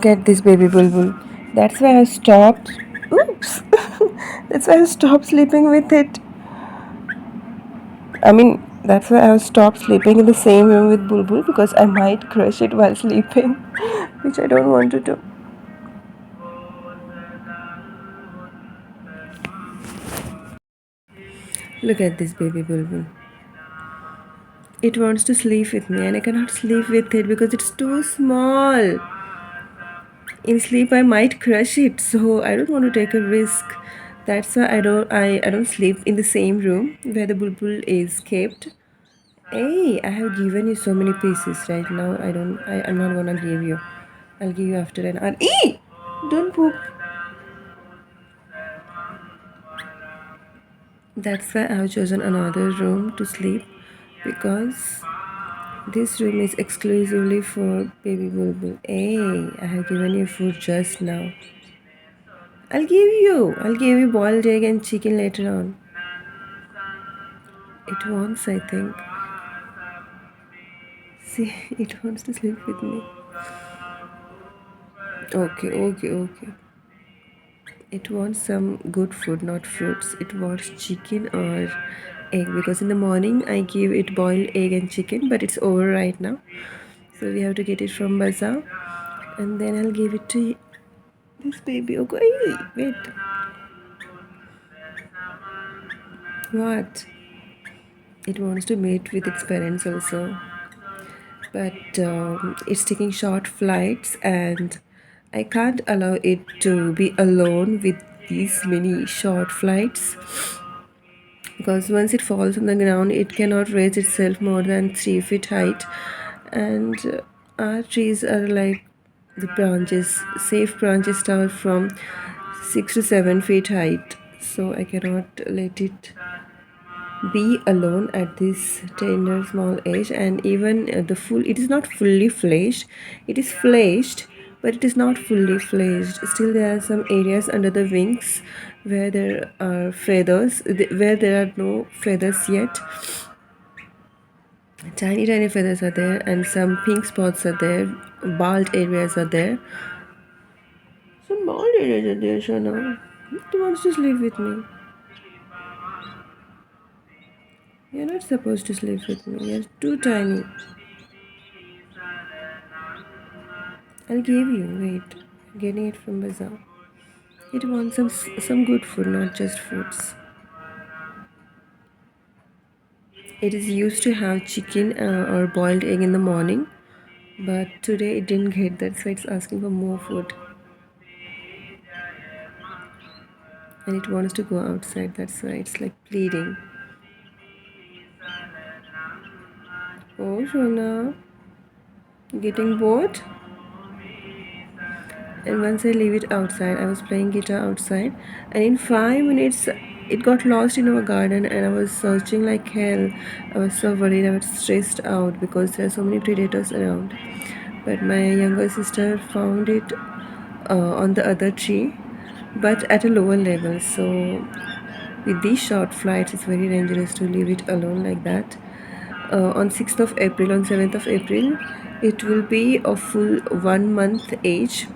at this baby bulbul. That's why I stopped. Oops. That's why I stopped sleeping with it. That's why I stopped sleeping in the same room with Bulbul because I might crush it while sleeping, which I don't want to do. Look at this baby Bulbul. It wants to sleep with me and I cannot sleep with it because it's too small. In sleep I might crush it, so I don't want to take a risk. That's why I don't sleep in the same room where the Bulbul is kept. Hey, I have given you so many pieces right now. I'm not gonna give you. I'll give you after an hour. Eee! Don't poop. That's why I have chosen another room to sleep because this room is exclusively for baby Bulbul. Hey, I have given you food just now. I'll give you boiled egg and chicken later on. It wants, I think. See, it wants to sleep with me. Okay. It wants some good food, not fruits. It wants chicken or egg because in the morning I give it boiled egg and chicken, but it's over right now. So we have to get it from bazaar and then I'll give it to this baby. Okay, wait. What? It wants to meet with its parents also, but it's taking short flights and I can't allow it to be alone with these many short flights because once it falls on the ground it cannot raise itself more than 3 feet height, and our trees are like the branches, safe branches start from 6 to 7 feet height, so I cannot let it be alone at this tender small age. And even the full, it is not fully fleshed, it is fleshed but it is not fully fleshed. Still there are some areas under the wings where there are feathers, where there are no feathers yet. Tiny feathers are there and some pink spots are there, bald areas are there, some bald areas are there. Shana, it wants to sleep with me. You're not supposed to sleep with me, you're too tiny. I'll give you. Wait, getting it from bazaar. It wants some good food, not just fruits. It is used to have chicken or boiled egg in the morning, but today it didn't get that, so it's asking for more food. And it wants to go outside. That's why it's like pleading. Oh, Shona, getting bored? And once I leave it outside, I was playing guitar outside, and in 5 minutes it got lost in our garden and I was searching like hell. I was so worried, I was stressed out because there are so many predators around. But my younger sister found it on the other tree, but at a lower level. So with these short flights it's very dangerous to leave it alone like that. On 6th of April, on 7th of April, it will be a full 1 month age,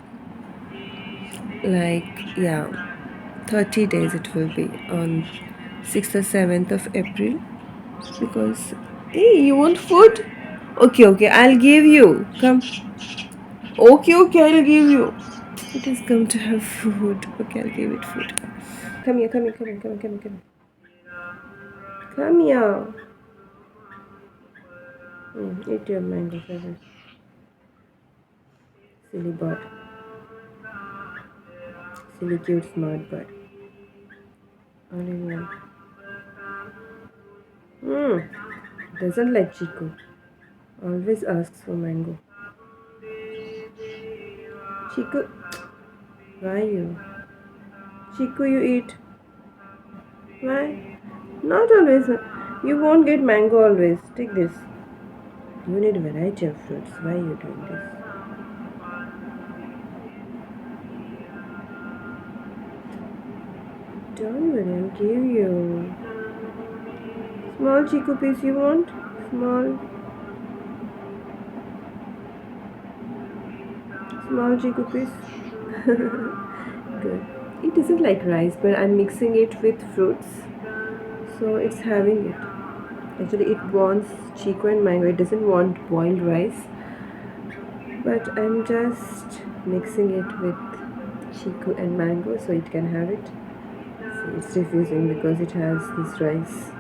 like, yeah, 30 days it will be on 6th or 7th of April. Because, hey, you want food? Okay, I'll give you. Come. Okay, I'll give you. It has come to have food. Okay, I'll give it food. Come here. Come here. Eat your mango feather. Silly bird. Silly cute smart bird. All in one. Doesn't like Chico. Always asks for mango. Chico, why you? Chico, you eat. Why? Not always. You won't get mango always. Take this. You need a variety of fruits. Why are you doing this? Don't worry, I'll give you. Small Chico piece you want? Small chiku piece. Good. It isn't like rice, but I'm mixing it with fruits, so it's having it. Actually, it wants chiku and mango. It doesn't want boiled rice, but I'm just mixing it with chiku and mango so it can have it. So it's refusing because it has this rice.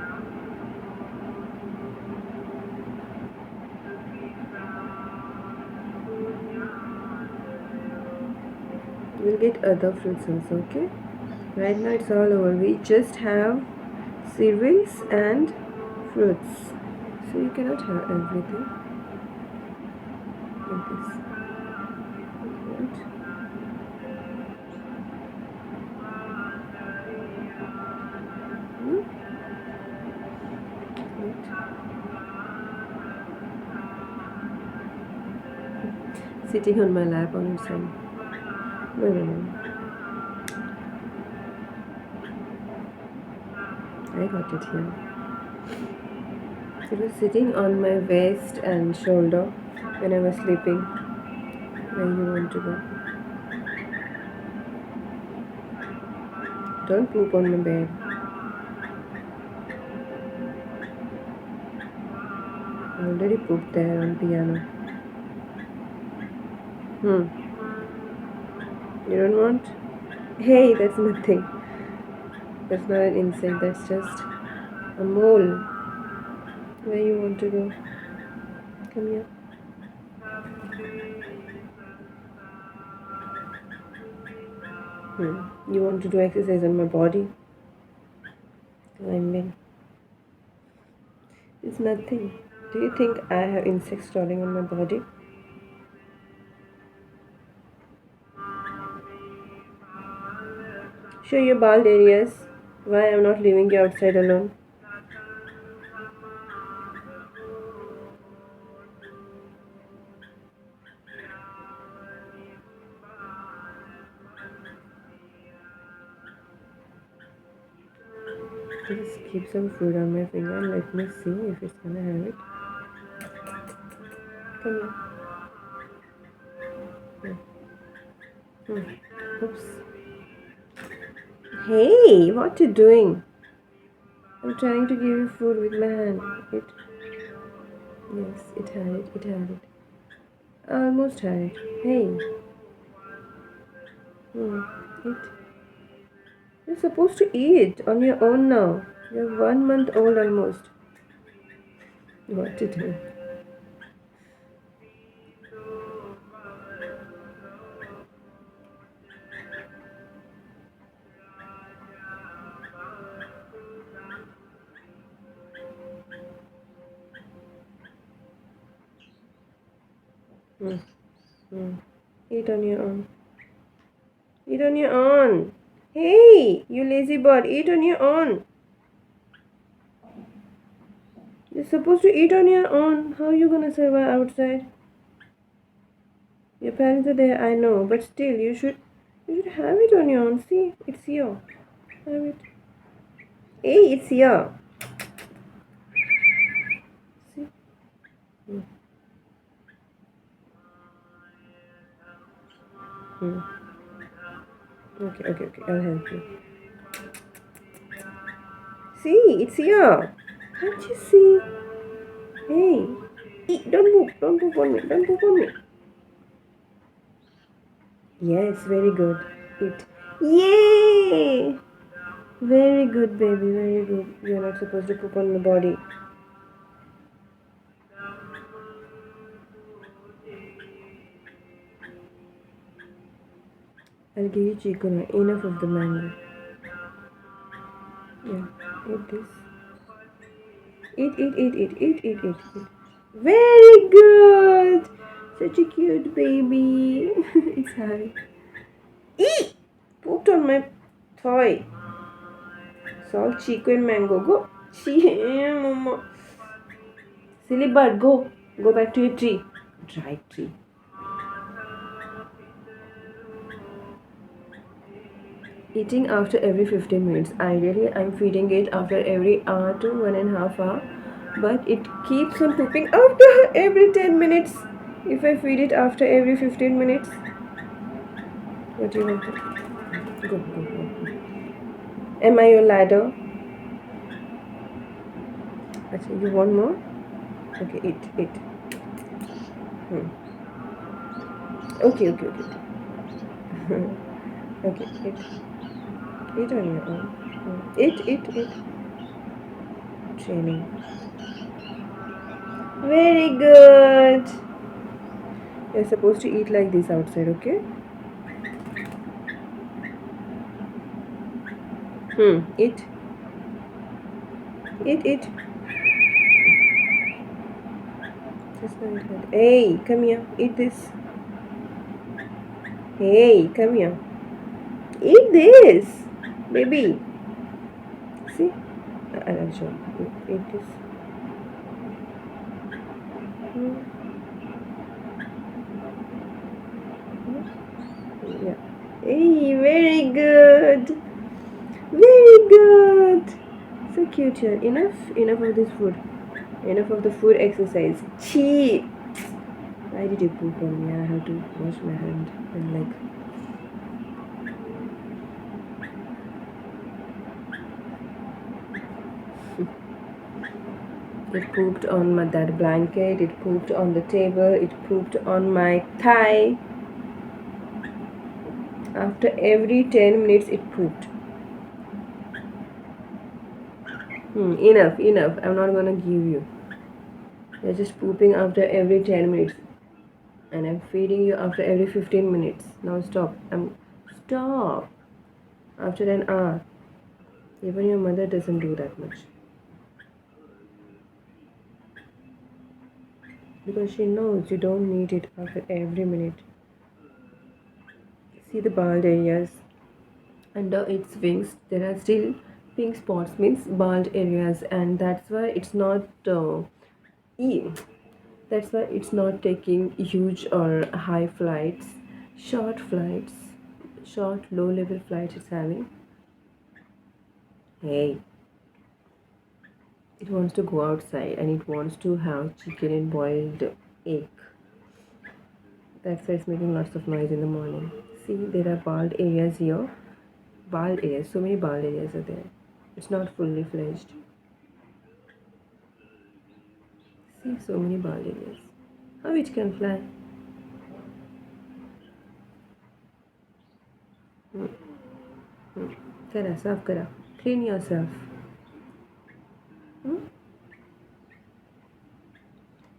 We'll get other fruits also, okay? Right now it's all over. We just have cereals and fruits. So you cannot have everything like this. Right? Hmm? Right. Sitting on my lap on its own. No, no, no. I got it here. It was sitting on my waist and shoulder when I was sleeping. Where you want to go? Don't poop on my bed. I already pooped there on piano. You don't want? Hey, that's nothing. That's not an insect, that's just a mole. Where you want to go? Come here. You want to do exercise on my body? Climb in. It's nothing. Do you think I have insects crawling on my body? Show your bald areas. Why I'm not leaving you outside alone? Just keep some food on my finger and let me see if it's gonna have it. Come here. Oops. Hey, what you doing? I'm trying to give you food with my hand. Yes, it had it. It had it. I almost had it. Hey. It. You're supposed to eat on your own now. You're 1 month old almost. What to do? Eat on your own. Eat on your own. Hey, you lazy bird, eat on your own. You're supposed to eat on your own. How are you gonna survive outside? Your parents are there, I know, but still, you should have it on your own. See, it's here. Have it. Hey, it's here. See. Okay. I'll help you. See, it's here. Can't you see? Hey, eat. Don't poop on me. Don't poop on me. Yes, very good. Eat. Yay! Very good, baby. Very good. You're not supposed to poop on the body. I'll give you chicken. Enough of the mango. Yeah, eat this. Eat. Very good. Such a cute baby. It's high. Eat. Pooped on my toy. Salt, chico, and mango. Go. Mama. Silly bird, go. Go back to your tree. Dry tree. Eating after every 15 minutes. Ideally, I'm feeding it after every hour to 1.5 hours. But it keeps on pooping after every 10 minutes. If I feed it after every 15 minutes, What do you want to? Go, go, go. Am I your ladder? Actually, you want more? Okay, eat. Hmm. Okay, okay, okay. Okay, eat. Eat on your own. Hmm. Eat. Training. Very good. You're supposed to eat like this outside, okay? Eat. Eat. Just like that. Hey, come here. Eat this. Hey, come here. Eat this. Baby. See? I'll show you. Eat this. Hmm. Yeah. Hey, very good. Very good. So cute here. Enough of this food. Enough of the food exercise. Chee. Why did you poop on me? I have to wash my hand and leg. It pooped on that blanket. It pooped on the table. It pooped on my thigh. After every 10 minutes, it pooped. Enough. I'm not gonna give you. You're just pooping after every 10 minutes. And I'm feeding you after every 15 minutes. Now stop. Stop. After an hour. Even your mother doesn't do that much. Because she knows you don't need it after every minute. See the bald areas. Under its wings, there are still pink spots, means bald areas, and that's why it's not. E. That's why it's not taking huge or high flights, short flights, short low level flights. It's having. Hey, it wants to go outside and it wants to have chicken and boiled egg. That's why it's making lots of noise in the morning. See, there are bald areas here. Bald areas, so many bald areas are there. It's not fully fledged. See, so many bald areas. How it can fly? Kara, saaf kara. Clean yourself. Hmm?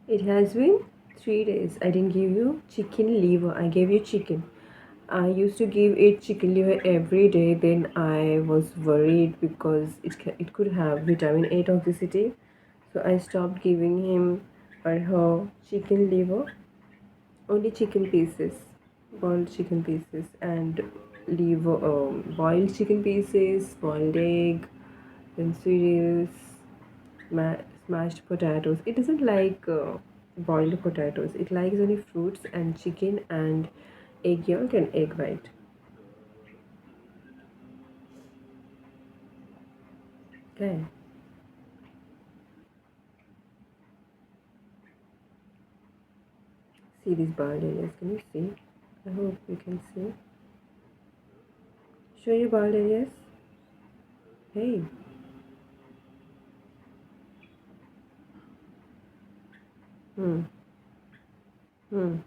It has been 3 days. I didn't give you chicken liver. I gave you chicken. I used to give it chicken liver every day. Then I was worried because it could have vitamin A toxicity. So I stopped giving him or her chicken liver. Only chicken pieces, boiled chicken pieces, and liver, boiled chicken pieces, boiled egg, then cereals, smashed potatoes. It doesn't like boiled potatoes. It likes only fruits and chicken and egg yolk and egg white. Okay. See these bald areas. Can you see? I hope you can see. Show your bald areas. Hey. Hmm. Hmm.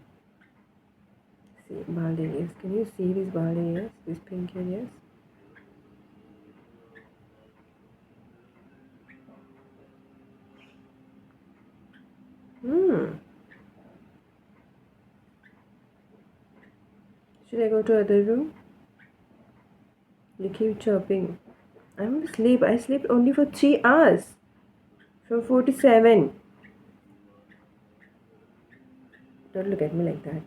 See bald areas. Can you see these bald areas? These pink areas? Hmm. Should I go to other room? You keep chirping. I'm asleep. I slept only for 3 hours. From 47. Don't look at me like that.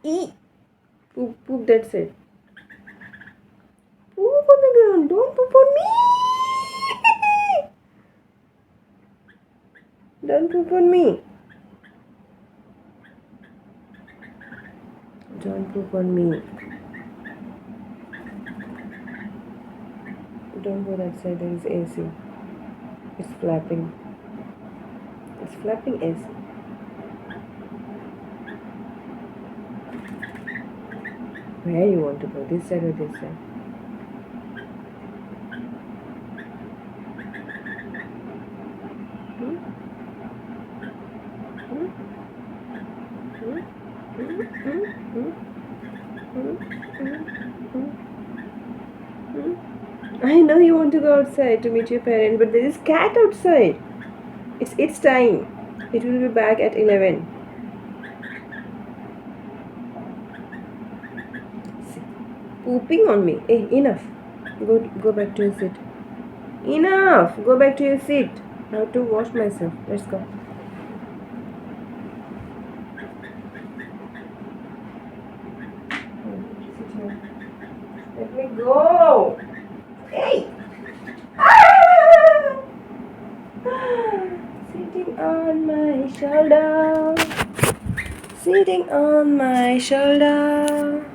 Eat. Poop, that's it. Poop on the ground. Don't poop on me. Don't poop on me. Don't poop on me. Don't go that side. There is AC. It's flapping. It's flapping AC. Where you want to go? This side or this side? Hmm? Hmm? Hmm? Hmm? Hmm? Hmm? Hmm? Hmm? I know you want to go outside to meet your parents, but there is cat outside. It's time. It will be back at 11. See, pooping on me. Hey, enough. Go back to your seat. Enough. Go back to your seat. I have to wash myself. Let's go. Sit here. Let me go. Hey. Ah! Sitting on my shoulder. Sitting on my shoulder.